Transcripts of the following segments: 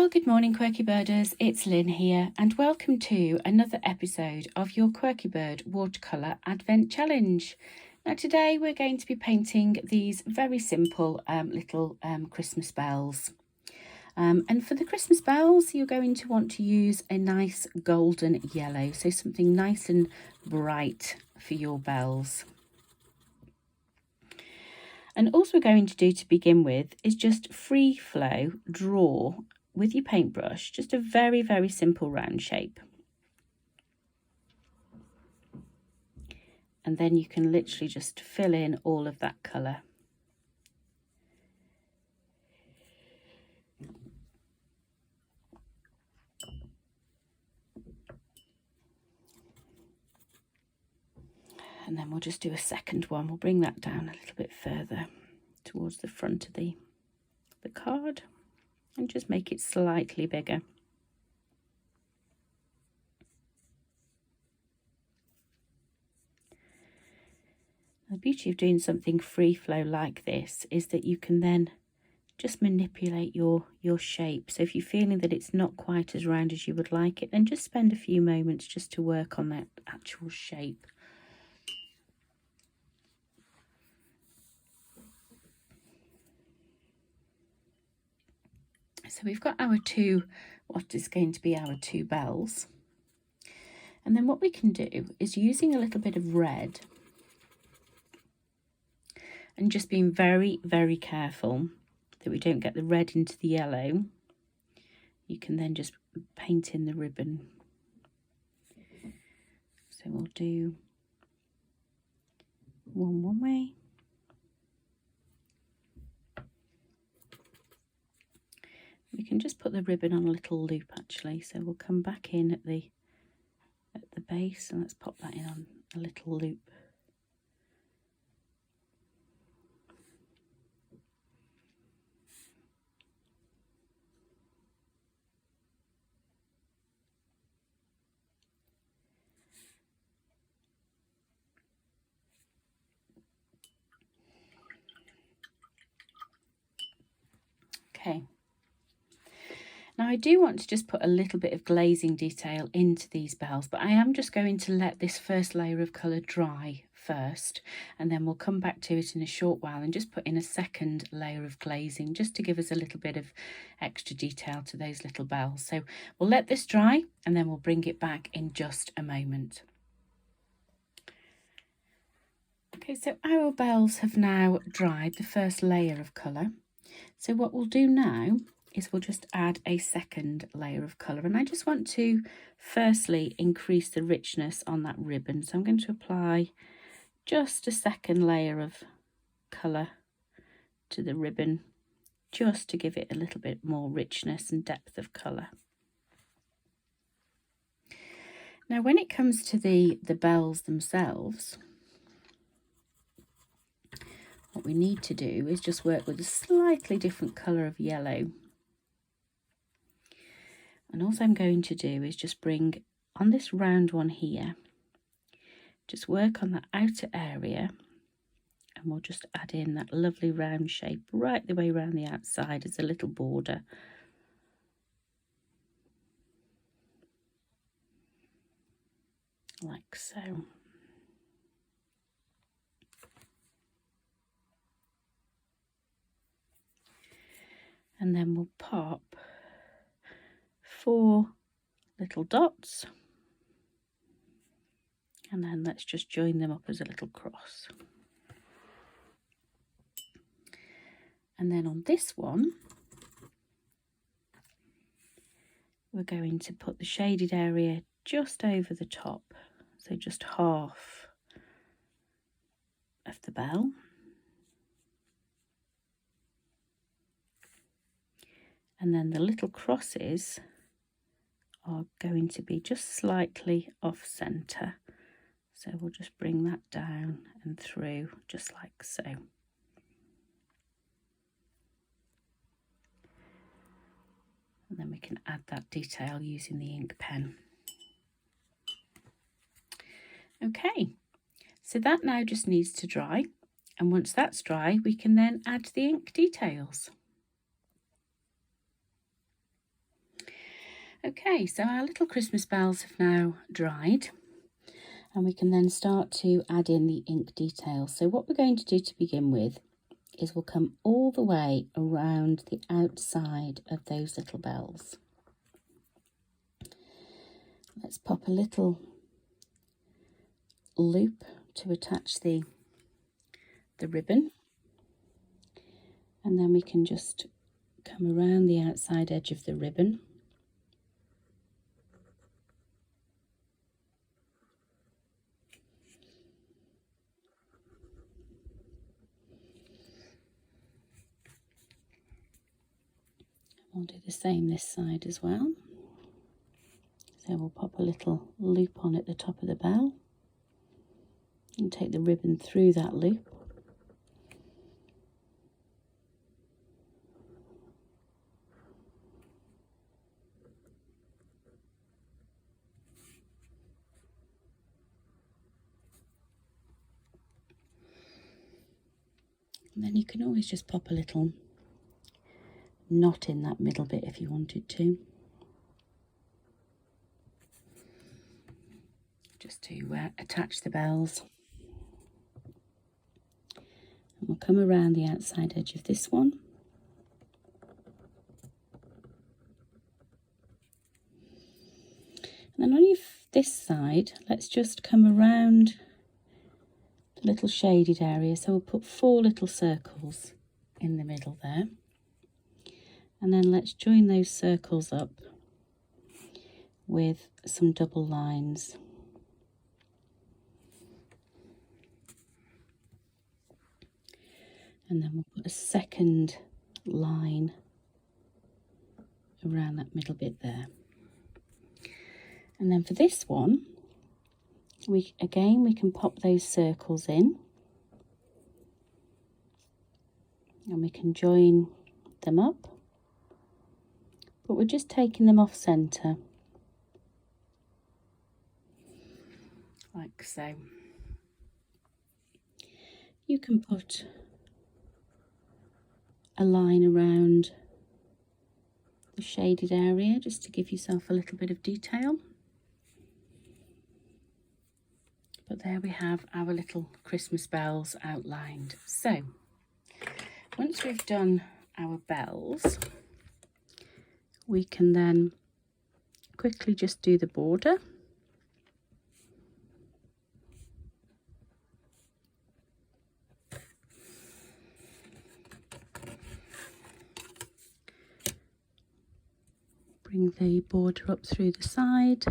Well, good morning, Quirky Birders. It's Lynn here, and welcome to another episode of your Quirky Bird Watercolour Advent Challenge. Now, today we're going to be painting these very simple little Christmas bells. And for the Christmas bells, you're going to want to use a nice golden yellow, so something nice and bright for your bells. And all we're going to do to begin with is just free flow draw with your paintbrush, just a very, very simple round shape. And then you can literally just fill in all of that colour. And then we'll just do a second one. We'll bring that down a little bit further towards the front of the card and just make it slightly bigger. The beauty of doing something free flow like this is that you can then just manipulate your shape. So if you're feeling that it's not quite as round as you would like it, then just spend a few moments just to work on that actual shape. So we've got our what is going to be our two bells. And then what we can do is, using a little bit of red and just being very, very careful that we don't get the red into the yellow, you can then just paint in the ribbon. So we'll do one way. We can just put the ribbon on a little loop actually, so we'll come back in at the base and let's pop that in on a little loop. Okay. Now I do want to just put a little bit of glazing detail into these bells, but I am just going to let this first layer of colour dry first, and then we'll come back to it in a short while and just put in a second layer of glazing just to give us a little bit of extra detail to those little bells. So we'll let this dry and then we'll bring it back in just a moment. Okay, so our bells have now dried the first layer of colour. So what we'll do now is we'll just add a second layer of colour, and I just want to firstly increase the richness on that ribbon, so I'm going to apply just a second layer of colour to the ribbon just to give it a little bit more richness and depth of colour. Now when it comes to the bells themselves, what we need to do is just work with a slightly different colour of yellow. And all I'm going to do is just bring on this round one here, just work on that outer area, and we'll just add in that lovely round shape right the way around the outside as a little border. Like so. And then we'll pop 4 little dots, and then let's just join them up as a little cross. And then on this one, we're going to put the shaded area just over the top, so just half of the bell. And then the little crosses are going to be just slightly off centre, so we'll just bring that down and through just like so. And then we can add that detail using the ink pen. Okay, so that now just needs to dry, and once that's dry we can then add the ink details. Okay, so our little Christmas bells have now dried, and we can then start to add in the ink details. So what we're going to do to begin with is we'll come all the way around the outside of those little bells. Let's pop a little loop to attach the ribbon, and then we can just come around the outside edge of the ribbon. We'll do the same this side as well. So we'll pop a little loop on at the top of the bell and take the ribbon through that loop. And then you can always just pop a little knot in that middle bit if you wanted to. Just to attach the bells. And we'll come around the outside edge of this one. And then on this side, let's just come around the little shaded area. So we'll put 4 little circles in the middle there. And then let's join those circles up with some double lines. And then we'll put a second line around that middle bit there. And then for this one, we can pop those circles in, and we can join them up, but we're just taking them off centre, like so. You can put a line around the shaded area just to give yourself a little bit of detail. But there we have our little Christmas bells outlined. So once we've done our bells, we can then quickly just do the border. Bring the border up through the side.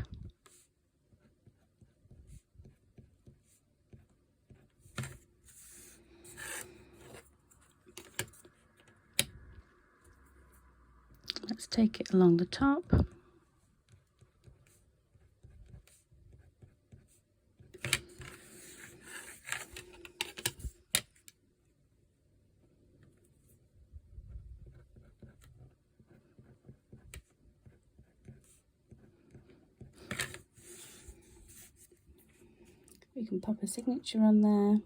Let's take it along the top. We can pop a signature on there.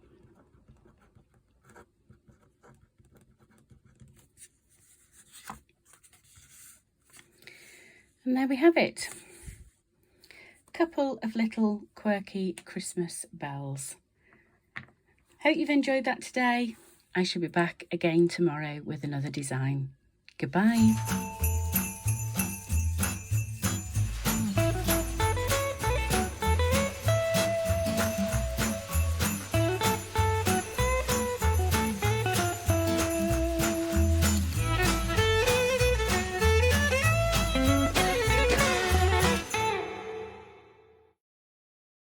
And there we have it. A couple of little quirky Christmas bells. Hope you've enjoyed that today. I shall be back again tomorrow with another design. Goodbye.